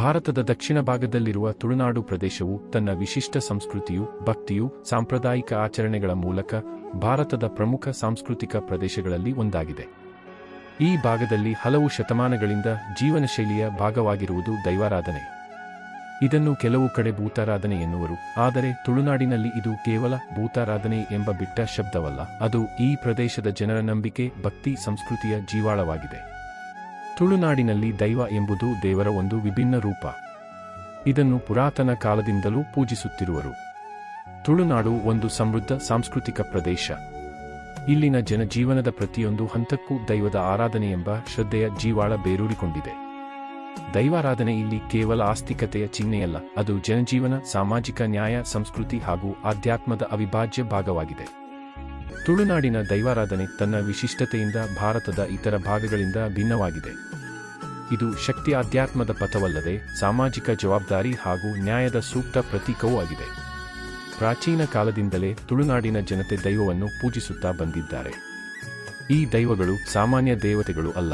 ಭಾರತದ ದಕ್ಷಿಣ ಭಾಗದಲ್ಲಿರುವ ತುಳುನಾಡು ಪ್ರದೇಶವು ತನ್ನ ವಿಶಿಷ್ಟ ಸಂಸ್ಕೃತಿಯು, ಭಕ್ತಿಯು, ಸಾಂಪ್ರದಾಯಿಕ ಆಚರಣೆಗಳ ಮೂಲಕ ಭಾರತದ ಪ್ರಮುಖ ಸಾಂಸ್ಕೃತಿಕ ಪ್ರದೇಶಗಳಲ್ಲಿ ಒಂದಾಗಿದೆ. ಈ ಭಾಗದಲ್ಲಿ ಹಲವು ಶತಮಾನಗಳಿಂದ ಜೀವನಶೈಲಿಯ ಭಾಗವಾಗಿರುವುದು ದೈವಾರಾಧನೆ. ಇದನ್ನು ಕೆಲವು ಕಡೆ ಭೂತಾರಾಧನೆ ಎನ್ನುವರು, ಆದರೆ ತುಳುನಾಡಿನಲ್ಲಿ ಇದು ಕೇವಲ ಭೂತಾರಾಧನೆ ಎಂಬ ಬಿಟ್ಟ ಶಬ್ದವಲ್ಲ, ಅದು ಈ ಪ್ರದೇಶದ ಜನರ ನಂಬಿಕೆ, ಭಕ್ತಿ, ಸಂಸ್ಕೃತಿಯ ಜೀವಾಳವಾಗಿದೆ. ತುಳುನಾಡಿನಲ್ಲಿ ದೈವ ಎಂಬುದು ದೇವರ ಒಂದು ವಿಭಿನ್ನ ರೂಪ. ಇದನ್ನು ಪುರಾತನ ಕಾಲದಿಂದಲೂ ಪೂಜಿಸುತ್ತಿರುವರು. ತುಳುನಾಡು ಒಂದು ಸಮೃದ್ಧ ಸಾಂಸ್ಕೃತಿಕ ಪ್ರದೇಶ. ಇಲ್ಲಿನ ಜನಜೀವನದ ಪ್ರತಿಯೊಂದು ಹಂತಕ್ಕೂ ದೈವದ ಆರಾಧನೆ ಎಂಬ ಶ್ರದ್ಧೆಯ ಜೀವಾಳ ಬೇರೂರಿಕೊಂಡಿದೆ. ದೈವಾರಾಧನೆ ಇಲ್ಲಿ ಕೇವಲ ಆಸ್ತಿಕತೆಯ ಚಿಹ್ನೆಯಲ್ಲ, ಅದು ಜನಜೀವನ, ಸಾಮಾಜಿಕ ನ್ಯಾಯ, ಸಂಸ್ಕೃತಿ ಹಾಗೂ ಆಧ್ಯಾತ್ಮದ ಅವಿಭಾಜ್ಯ ಭಾಗವಾಗಿದೆ. ತುಳುನಾಡಿನ ದೈವಾರಾಧನೆ ತನ್ನ ವಿಶಿಷ್ಟತೆಯಿಂದ ಭಾರತದ ಇತರ ಭಾಗಗಳಿಂದ ಭಿನ್ನವಾಗಿದೆ. ಇದು ಶಕ್ತಿ ಆಧ್ಯಾತ್ಮದ ಪಥವಲ್ಲದೆ ಸಾಮಾಜಿಕ ಜವಾಬ್ದಾರಿ ಹಾಗೂ ನ್ಯಾಯದ ಸೂಕ್ತ ಪ್ರತೀಕವೂ ಆಗಿದೆ. ಪ್ರಾಚೀನ ಕಾಲದಿಂದಲೇ ತುಳುನಾಡಿನ ಜನತೆ ದೈವವನ್ನು ಪೂಜಿಸುತ್ತಾ ಬಂದಿದ್ದಾರೆ. ಈ ದೈವಗಳು ಸಾಮಾನ್ಯ ದೇವತೆಗಳು ಅಲ್ಲ.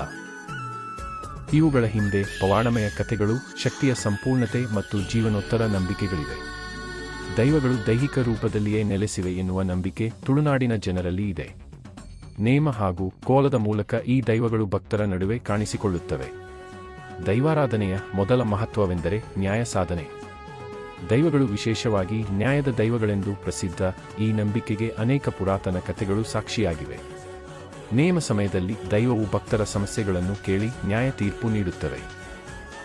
ಇವುಗಳ ಹಿಂದೆ ಪವಾಡಮಯ ಕಥೆಗಳು, ಶಕ್ತಿಯ ಸಂಪೂರ್ಣತೆ ಮತ್ತು ಜೀವನೋತ್ತರ ನಂಬಿಕೆಗಳಿವೆ. ದೈವಗಳು ದೈಹಿಕ ರೂಪದಲ್ಲಿಯೇ ನೆಲೆಸಿವೆ ಎನ್ನುವ ನಂಬಿಕೆ ತುಳುನಾಡಿನ ಜನರಲ್ಲಿ ಇದೆ. ನೇಮ ಹಾಗೂ ಕೋಲದ ಮೂಲಕ ಈ ದೈವಗಳು ಭಕ್ತರ ನಡುವೆ ಕಾಣಿಸಿಕೊಳ್ಳುತ್ತವೆ. ದೈವಾರಾಧನೆಯ ಮೊದಲ ಮಹತ್ವವೆಂದರೆ ನ್ಯಾಯ ಸಾಧನೆ. ದೈವಗಳು ವಿಶೇಷವಾಗಿ ನ್ಯಾಯದ ದೈವಗಳೆಂದು ಪ್ರಸಿದ್ಧ. ಈ ನಂಬಿಕೆಗೆ ಅನೇಕ ಪುರಾತನ ಕಥೆಗಳು ಸಾಕ್ಷಿಯಾಗಿವೆ. ನೇಮ ಸಮಯದಲ್ಲಿ ದೈವವು ಭಕ್ತರ ಸಮಸ್ಯೆಗಳನ್ನು ಕೇಳಿ ನ್ಯಾಯ ತೀರ್ಪು ನೀಡುತ್ತವೆ.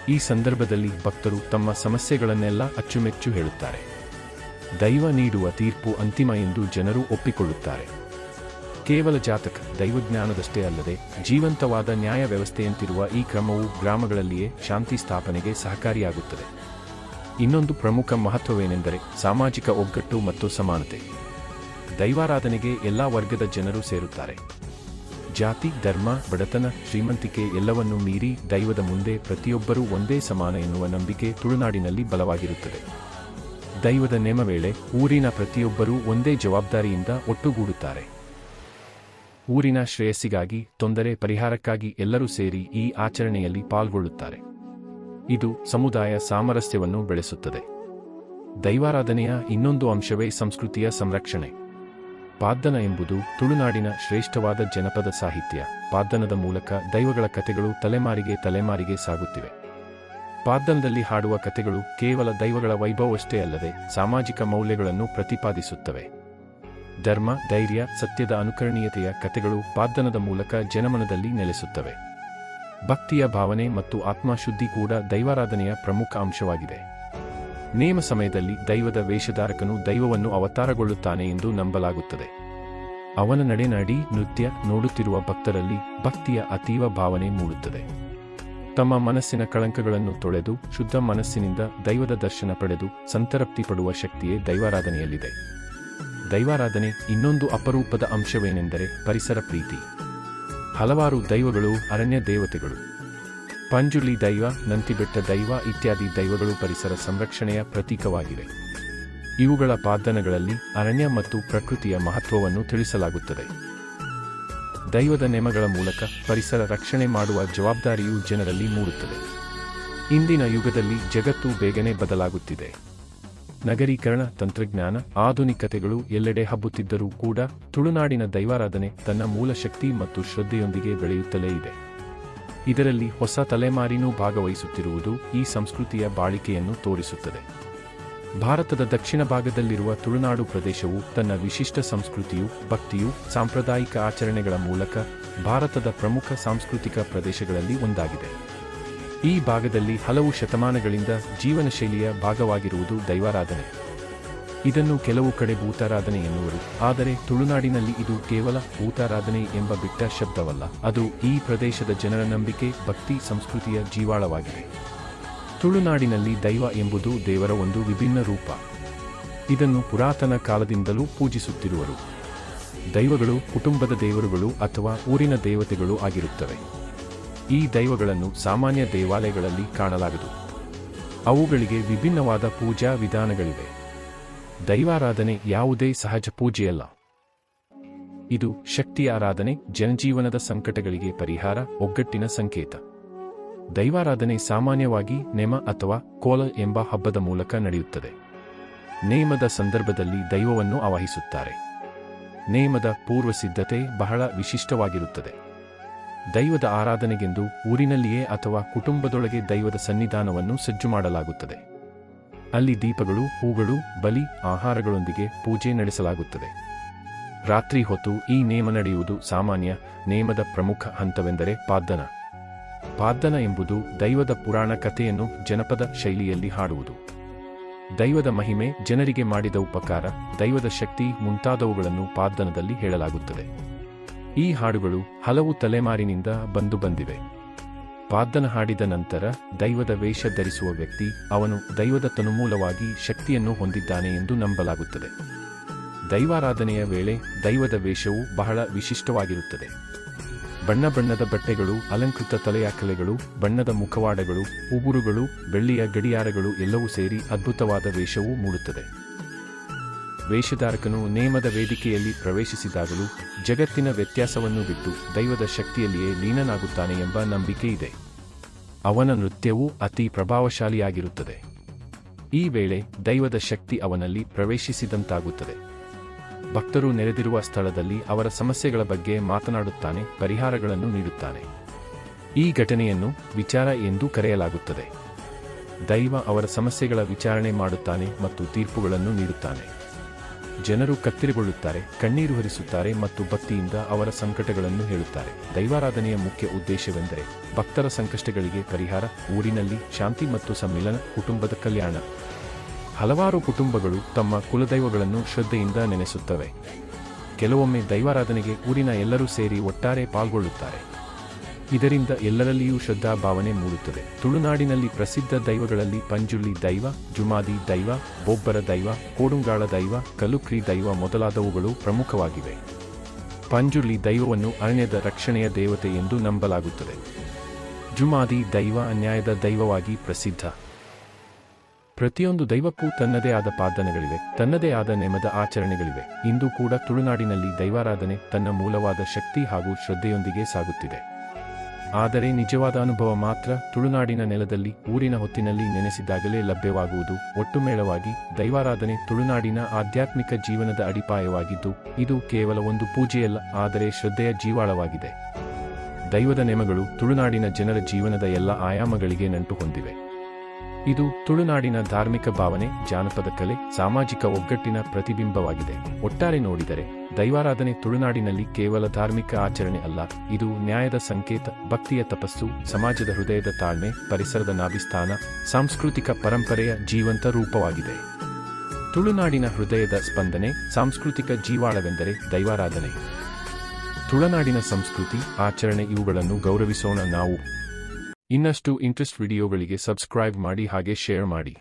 ಈ ಸಂದರ್ಭದಲ್ಲಿ ಭಕ್ತರು ತಮ್ಮ ಸಮಸ್ಯೆಗಳನ್ನೆಲ್ಲ ಅಚ್ಚುಮೆಚ್ಚು ಹೇಳುತ್ತಾರೆ. ದೈವ ನೀಡುವ ತೀರ್ಪು ಅಂತಿಮ ಎಂದು ಜನರು ಒಪ್ಪಿಕೊಳ್ಳುತ್ತಾರೆ. ಕೇವಲ ಜಾತಕ ದೈವಜ್ಞಾನದಷ್ಟೇ ಅಲ್ಲದೆ ಜೀವಂತವಾದ ನ್ಯಾಯ ವ್ಯವಸ್ಥೆಯಂತಿರುವ ಈ ಕ್ರಮವು ಗ್ರಾಮಗಳಲ್ಲಿಯೇ ಶಾಂತಿ ಸ್ಥಾಪನೆಗೆ ಸಹಕಾರಿಯಾಗುತ್ತದೆ. ಇನ್ನೊಂದು ಪ್ರಮುಖ ಮಹತ್ವವೇನೆಂದರೆ ಸಾಮಾಜಿಕ ಒಗ್ಗಟ್ಟು ಮತ್ತು ಸಮಾನತೆ. ದೈವಾರಾಧನೆಗೆ ಎಲ್ಲಾ ವರ್ಗದ ಜನರು ಸೇರುತ್ತಾರೆ. ಜಾತಿ, ಧರ್ಮ, ಬಡತನ, ಶ್ರೀಮಂತಿಕೆ ಎಲ್ಲವನ್ನೂ ಮೀರಿ ದೈವದ ಮುಂದೆ ಪ್ರತಿಯೊಬ್ಬರೂ ಒಂದೇ ಸಮಾನ ಎನ್ನುವ ನಂಬಿಕೆ ತುಳುನಾಡಿನಲ್ಲಿ ಬಲವಾಗಿರುತ್ತದೆ. ದೈವದ ನೇಮ ವೇಳೆ ಊರಿನ ಪ್ರತಿಯೊಬ್ಬರೂ ಒಂದೇ ಜವಾಬ್ದಾರಿಯಿಂದ ಒಟ್ಟುಗೂಡುತ್ತಾರೆ. ಊರಿನ ಶ್ರೇಯಸ್ಸಿಗಾಗಿ, ತೊಂದರೆ ಪರಿಹಾರಕ್ಕಾಗಿ ಎಲ್ಲರೂ ಸೇರಿ ಈ ಆಚರಣೆಯಲ್ಲಿ ಪಾಲ್ಗೊಳ್ಳುತ್ತಾರೆ. ಇದು ಸಮುದಾಯ ಸಾಮರಸ್ಯವನ್ನು ಬೆಳೆಸುತ್ತದೆ. ದೈವಾರಾಧನೆಯ ಇನ್ನೊಂದು ಅಂಶವೇ ಸಂಸ್ಕೃತಿಯ ಸಂರಕ್ಷಣೆ. ಪಾದ್ದನ ಎಂಬುದು ತುಳುನಾಡಿನ ಶ್ರೇಷ್ಠವಾದ ಜನಪದ ಸಾಹಿತ್ಯ. ಪಾದ್ದನದ ಮೂಲಕ ದೈವಗಳ ಕಥೆಗಳು ತಲೆಮಾರಿಗೆ ಸಾಗುತ್ತಿವೆ. ಪಾದ್ದನದಲ್ಲಿ ಹಾಡುವ ಕಥೆಗಳು ಕೇವಲ ದೈವಗಳ ವೈಭವವಷ್ಟೇ ಅಲ್ಲದೆ ಸಾಮಾಜಿಕ ಮೌಲ್ಯಗಳನ್ನು ಪ್ರತಿಪಾದಿಸುತ್ತವೆ. ಧರ್ಮ, ಧೈರ್ಯ, ಸತ್ಯದ ಅನುಕರಣೀಯತೆಯ ಕಥೆಗಳು ಪಾದ್ದನದ ಮೂಲಕ ಜನಮನದಲ್ಲಿ ನೆಲೆಸುತ್ತವೆ. ಭಕ್ತಿಯ ಭಾವನೆ ಮತ್ತು ಆತ್ಮಶುದ್ಧಿ ಕೂಡ ದೈವಾರಾಧನೆಯ ಪ್ರಮುಖ ಅಂಶವಾಗಿದೆ. ನೇಮ ಸಮಯದಲ್ಲಿ ದೈವದ ವೇಷಧಾರಕನು ದೈವವನ್ನು ಅವತಾರಗೊಳ್ಳುತ್ತಾನೆ ಎಂದು ನಂಬಲಾಗುತ್ತದೆ. ಅವನ ನಡೆನಾಡಿ, ನೃತ್ಯ ನೋಡುತ್ತಿರುವ ಭಕ್ತರಲ್ಲಿ ಭಕ್ತಿಯ ಅತೀವ ಭಾವನೆ ಮೂಡುತ್ತದೆ. ತಮ್ಮ ಮನಸ್ಸಿನ ಕಳಂಕಗಳನ್ನು ತೊಳೆದು ಶುದ್ಧ ಮನಸ್ಸಿನಿಂದ ದೈವದ ದರ್ಶನ ಪಡೆದು ಸಂತೃಪ್ತಿ ಪಡುವ ಶಕ್ತಿಯೇ ದೈವಾರಾಧನೆಯಲ್ಲಿದೆ. ದೈವಾರಾಧನೆ ಇನ್ನೊಂದು ಅಪರೂಪದ ಅಂಶವೇನೆಂದರೆ ಪರಿಸರ ಪ್ರೀತಿ. ಹಲವಾರು ದೈವಗಳು ಅರಣ್ಯ ದೇವತೆಗಳು. ಪಂಜುರ್ಲಿ ದೈವ, ನಂತಿಬೆಟ್ಟ ದೈವ ಇತ್ಯಾದಿ ದೈವಗಳು ಪರಿಸರ ಸಂರಕ್ಷಣೆಯ ಪ್ರತೀಕವಾಗಿವೆ. ಇವುಗಳ ಪಾದ್ದನಗಳಲ್ಲಿ ಅರಣ್ಯ ಮತ್ತು ಪ್ರಕೃತಿಯ ಮಹತ್ವವನ್ನು ತಿಳಿಸಲಾಗುತ್ತದೆ. ದೈವದ ನೇಮಗಳ ಮೂಲಕ ಪರಿಸರ ರಕ್ಷಣೆ ಮಾಡುವ ಜವಾಬ್ದಾರಿಯು ಜನರಲ್ಲಿ ಮೂಡುತ್ತದೆ. ಇಂದಿನ ಯುಗದಲ್ಲಿ ಜಗತ್ತು ಬೇಗನೆ ಬದಲಾಗುತ್ತಿದೆ. ನಗರೀಕರಣ, ತಂತ್ರಜ್ಞಾನ, ಆಧುನಿಕತೆಗಳು ಎಲ್ಲೆಡೆ ಹಬ್ಬುತ್ತಿದ್ದರೂ ಕೂಡ ತುಳುನಾಡಿನ ದೈವಾರಾಧನೆ ತನ್ನ ಮೂಲ ಶಕ್ತಿ ಮತ್ತು ಶ್ರದ್ಧೆಯೊಂದಿಗೆ ಬೆಳೆಯುತ್ತಲೇ ಇದೆ. ಇದರಲ್ಲಿ ಹೊಸ ತಲೆಮಾರಿನೂ ಭಾಗವಹಿಸುತ್ತಿರುವುದು ಈ ಸಂಸ್ಕೃತಿಯ ಬಾಳಿಕೆಯನ್ನು ತೋರಿಸುತ್ತದೆ. ಭಾರತದ ದಕ್ಷಿಣ ಭಾಗದಲ್ಲಿರುವ ತುಳುನಾಡು ಪ್ರದೇಶವು ತನ್ನ ವಿಶಿಷ್ಟ ಸಂಸ್ಕೃತಿಯು, ಭಕ್ತಿಯು, ಸಾಂಪ್ರದಾಯಿಕ ಆಚರಣೆಗಳ ಮೂಲಕ ಭಾರತದ ಪ್ರಮುಖ ಸಾಂಸ್ಕೃತಿಕ ಪ್ರದೇಶಗಳಲ್ಲಿ ಒಂದಾಗಿದೆ. ಈ ಭಾಗದಲ್ಲಿ ಹಲವು ಶತಮಾನಗಳಿಂದ ಜೀವನಶೈಲಿಯ ಭಾಗವಾಗಿರುವುದು ದೈವಾರಾಧನೆ. ಇದನ್ನು ಕೆಲವು ಕಡೆ ಭೂತಾರಾಧನೆ ಎನ್ನುವರು, ಆದರೆ ತುಳುನಾಡಿನಲ್ಲಿ ಇದು ಕೇವಲ ಭೂತಾರಾಧನೆ ಎಂಬ ಬಿಟ್ಟ ಶಬ್ದವಲ್ಲ, ಅದು ಈ ಪ್ರದೇಶದ ಜನರ ನಂಬಿಕೆ, ಭಕ್ತಿ, ಸಂಸ್ಕೃತಿಯ ಜೀವಾಳವಾಗಿದೆ. ತುಳುನಾಡಿನಲ್ಲಿ ದೈವ ಎಂಬುದು ದೇವರ ಒಂದು ವಿಭಿನ್ನ ರೂಪ. ಇದನ್ನು ಪುರಾತನ ಕಾಲದಿಂದಲೂ ಪೂಜಿಸುತ್ತಿರುವರು. ದೈವಗಳು ಕುಟುಂಬದ ದೇವರುಗಳು ಅಥವಾ ಊರಿನ ದೇವತೆಗಳು ಆಗಿರುತ್ತವೆ. ಈ ದೈವಗಳನ್ನು ಸಾಮಾನ್ಯ ದೇವಾಲಯಗಳಲ್ಲಿ ಕಾಣಲಾಗದು. ಅವುಗಳಿಗೆ ವಿಭಿನ್ನವಾದ ಪೂಜಾ ವಿಧಾನಗಳಿವೆ. ದೈವಾರಾಧನೆ ಯಾವುದೇ ಸಹಜ ಪೂಜೆಯಲ್ಲ. ಇದು ಶಕ್ತಿಯ ಆರಾಧನೆ, ಜನಜೀವನದ ಸಂಕಟಗಳಿಗೆ ಪರಿಹಾರ, ಒಗ್ಗಟ್ಟಿನ ಸಂಕೇತ. ದೈವಾರಾಧನೆ ಸಾಮಾನ್ಯವಾಗಿ ನೇಮ ಅಥವಾ ಕೋಲ ಎಂಬ ಹಬ್ಬದ ಮೂಲಕ ನಡೆಯುತ್ತದೆ. ನೇಮದ ಸಂದರ್ಭದಲ್ಲಿ ದೈವವನ್ನು ಆವಾಹಿಸುತ್ತಾರೆ. ನೇಮದ ಪೂರ್ವಸಿದ್ಧತೆ ಬಹಳ ವಿಶಿಷ್ಟವಾಗಿರುತ್ತದೆ. ದೈವದ ಆರಾಧನೆಗೆಂದು ಊರಿನಲ್ಲಿಯೇ ಅಥವಾ ಕುಟುಂಬದೊಳಗೆ ದೈವದ ಸನ್ನಿಧಾನವನ್ನು ಸಜ್ಜು ಮಾಡಲಾಗುತ್ತದೆ. ಅಲ್ಲಿ ದೀಪಗಳು, ಹೂಗಳು, ಬಲಿ, ಆಹಾರಗಳೊಂದಿಗೆ ಪೂಜೆ ನಡೆಸಲಾಗುತ್ತದೆ. ರಾತ್ರಿ ಹೊತ್ತು ಈ ನೇಮ ನಡೆಯುವುದು ಸಾಮಾನ್ಯ. ನೇಮದ ಪ್ರಮುಖ ಹಂತವೆಂದರೆ ಪಾದ್ದನ. ಪಾದ್ದನ ಎಂಬುದು ದೈವದ ಪುರಾಣ ಕಥೆಯನ್ನು ಜನಪದ ಶೈಲಿಯಲ್ಲಿ ಹಾಡುವುದು. ದೈವದ ಮಹಿಮೆ, ಜನರಿಗೆ ಮಾಡಿದ ಉಪಕಾರ, ದೈವದ ಶಕ್ತಿ ಮುಂತಾದವುಗಳನ್ನು ಪಾದ್ದನದಲ್ಲಿ ಹೇಳಲಾಗುತ್ತದೆ. ಈ ಹಾಡುಗಳು ಹಲವು ತಲೆಮಾರಿನಿಂದ ಬಂದಿವೆ. ಪಾದ್ದನ ಹಾಡಿದ ನಂತರ ದೈವದ ವೇಷ ಧರಿಸುವ ವ್ಯಕ್ತಿ ಅವನು ದೈವದ ತನುಮೂಲವಾಗಿ ಶಕ್ತಿಯನ್ನು ಹೊಂದಿದ್ದಾನೆ ಎಂದು ನಂಬಲಾಗುತ್ತದೆ. ದೈವಾರಾಧನೆಯ ವೇಳೆ ದೈವದ ವೇಷವು ಬಹಳ ವಿಶಿಷ್ಟವಾಗಿರುತ್ತದೆ. ಬಣ್ಣ ಬಣ್ಣದ ಬಟ್ಟೆಗಳು, ಅಲಂಕೃತ ತಲೆಯಾಕಲೆಗಳು, ಬಣ್ಣದ ಮುಖವಾಡಗಳು, ಉಗುರುಗಳು, ಬೆಳ್ಳಿಯ ಗಡಿಯಾರಗಳು ಎಲ್ಲವೂ ಸೇರಿ ಅದ್ಭುತವಾದ ವೇಷವೂ ಮೂಡುತ್ತದೆ. ವೇಷಧಾರಕನು ನೇಮದ ವೇದಿಕೆಯಲ್ಲಿ ಪ್ರವೇಶಿಸಿದಾಗಲೂ ಜಗತ್ತಿನ ವ್ಯತ್ಯಾಸವನ್ನು ಬಿಟ್ಟು ದೈವದ ಶಕ್ತಿಯಲ್ಲಿಯೇ ಲೀನನಾಗುತ್ತಾನೆ ಎಂಬ ನಂಬಿಕೆ ಇದೆ. ಅವನ ನೃತ್ಯವೂ ಅತಿ ಪ್ರಭಾವಶಾಲಿಯಾಗಿರುತ್ತದೆ. ಈ ವೇಳೆ ದೈವದ ಶಕ್ತಿ ಅವನಲ್ಲಿ ಪ್ರವೇಶಿಸಿದಂತಾಗುತ್ತದೆ. ಭಕ್ತರು ನೆರೆದಿರುವ ಸ್ಥಳದಲ್ಲಿ ಅವರ ಸಮಸ್ಯೆಗಳ ಬಗ್ಗೆ ಮಾತನಾಡುತ್ತಾನೆ, ಪರಿಹಾರಗಳನ್ನು ನೀಡುತ್ತಾನೆ. ಈ ಘಟನೆಯನ್ನು ವಿಚಾರ ಎಂದು ಕರೆಯಲಾಗುತ್ತದೆ. ದೈವ ಅವರ ಸಮಸ್ಯೆಗಳ ವಿಚಾರಣೆ ಮಾಡುತ್ತಾನೆ ಮತ್ತು ತೀರ್ಪುಗಳನ್ನು ನೀಡುತ್ತಾನೆ. ಜನರು ಕತ್ತರಿಗೊಳ್ಳುತ್ತಾರೆ, ಕಣ್ಣೀರು ಹರಿಸುತ್ತಾರೆ ಮತ್ತು ಭಕ್ತಿಯಿಂದ ಅವರ ಸಂಕಟಗಳನ್ನು ಹೇಳುತ್ತಾರೆ. ದೈವಾರಾಧನೆಯ ಮುಖ್ಯ ಉದ್ದೇಶವೆಂದರೆ ಭಕ್ತರ ಸಂಕಷ್ಟಗಳಿಗೆ ಪರಿಹಾರ, ಊರಿನಲ್ಲಿ ಶಾಂತಿ ಮತ್ತು ಸಮ್ಮಿಲನ, ಕುಟುಂಬದ ಕಲ್ಯಾಣ. ಹಲವಾರು ಕುಟುಂಬಗಳು ತಮ್ಮ ಕುಲದೈವಗಳನ್ನು ಶ್ರದ್ಧೆಯಿಂದ ನೆನೆಸುತ್ತವೆ. ಕೆಲವೊಮ್ಮೆ ದೈವಾರಾಧನೆಗೆ ಊರಿನ ಎಲ್ಲರೂ ಸೇರಿ ಒಟ್ಟಾರೆ ಪಾಲ್ಗೊಳ್ಳುತ್ತಾರೆ. ಇದರಿಂದ ಎಲ್ಲರಲ್ಲಿಯೂ ಶ್ರದ್ಧಾ ಭಾವನೆ ಮೂಡುತ್ತದೆ. ತುಳುನಾಡಿನಲ್ಲಿ ಪ್ರಸಿದ್ಧ ದೈವಗಳಲ್ಲಿ ಪಂಜುರ್ಲಿ ದೈವ, ಜುಮಾದಿ ದೈವ, ಬೊಬ್ಬರ ದೈವ, ಕೋಡುಂಗಾಳ ದೈವ, ಕಲುಕ್ರಿ ದೈವ ಮೊದಲಾದವುಗಳು ಪ್ರಮುಖವಾಗಿವೆ. ಪಂಜುರ್ಲಿ ದೈವವನ್ನು ಅರಣ್ಯದ ರಕ್ಷಣೆಯ ದೇವತೆ ಎಂದು ನಂಬಲಾಗುತ್ತದೆ. ಜುಮಾದಿ ದೈವ ಅನ್ಯಾಯದ ದೈವವಾಗಿ ಪ್ರಸಿದ್ಧ. ಪ್ರತಿಯೊಂದು ದೈವಕ್ಕೂ ತನ್ನದೇ ಆದ ಪಾದ್ದನಗಳಿವೆ, ತನ್ನದೇ ಆದ ನೇಮದ ಆಚರಣೆಗಳಿವೆ. ಇಂದು ಕೂಡ ತುಳುನಾಡಿನಲ್ಲಿ ದೈವಾರಾಧನೆ ತನ್ನ ಮೂಲವಾದ ಶಕ್ತಿ ಹಾಗೂ ಶ್ರದ್ಧೆಯೊಂದಿಗೆ ಸಾಗುತ್ತಿದೆ. ಆದರೆ ನಿಜವಾದ ಅನುಭವ ಮಾತ್ರ ತುಳುನಾಡಿನ ನೆಲದಲ್ಲಿ ಊರಿನ ಹೊತ್ತಿನಲ್ಲಿ ನೆನೆಸಿದಾಗಲೇ ಲಭ್ಯವಾಗುವುದು. ಒಟ್ಟುಮೇಳವಾಗಿ ದೈವಾರಾಧನೆ ತುಳುನಾಡಿನ ಆಧ್ಯಾತ್ಮಿಕ ಜೀವನದ ಅಡಿಪಾಯವಾಗಿದ್ದು, ಇದು ಕೇವಲ ಒಂದು ಪೂಜೆಯಲ್ಲ, ಆದರೆ ಶ್ರದ್ಧೆಯ ಜೀವಾಳವಾಗಿದೆ. ದೈವದ ನೇಮಗಳು ತುಳುನಾಡಿನ ಜನರ ಜೀವನದ ಎಲ್ಲ ಆಯಾಮಗಳಿಗೆ ನಂಟು ಹೊಂದಿವೆ. ಇದು ತುಳುನಾಡಿನ ಧಾರ್ಮಿಕ ಭಾವನೆ, ಜಾನಪದ ಕಲೆ, ಸಾಮಾಜಿಕ ಒಗ್ಗಟ್ಟಿನ ಪ್ರತಿಬಿಂಬವಾಗಿದೆ. ಒಟ್ಟಾರೆ ನೋಡಿದರೆ ದೈವಾರಾಧನೆ ತುಳುನಾಡಿನಲ್ಲಿ ಕೇವಲ ಧಾರ್ಮಿಕ ಆಚರಣೆ ಅಲ್ಲ, ಇದು ನ್ಯಾಯದ ಸಂಕೇತ, ಭಕ್ತಿಯ ತಪಸ್ಸು, ಸಮಾಜದ ಹೃದಯದ ತಾಳ್ಮೆ, ಪರಿಸರದ ನಾಭಿಸ್ಥಾನ, ಸಾಂಸ್ಕೃತಿಕ ಪರಂಪರೆಯ ಜೀವಂತ ರೂಪವಾಗಿದೆ. ತುಳುನಾಡಿನ ಹೃದಯದ ಸ್ಪಂದನೆ, ಸಾಂಸ್ಕೃತಿಕ ಜೀವಾಳವೆಂದರೆ ದೈವಾರಾಧನೆ. ತುಳುನಾಡಿನ ಸಂಸ್ಕೃತಿ, ಆಚರಣೆ ಇವುಗಳನ್ನು ಗೌರವಿಸೋಣ ನಾವು. ಇನ್ನಷ್ಟು ಇಂಟ್ರೆಸ್ಟ್ ವಿಡಿಯೋಗಳಿಗೆ ಸಬ್ಸ್ಕ್ರೈಬ್ ಮಾಡಿ ಹಾಗೆ ಶೇರ್ ಮಾಡಿ.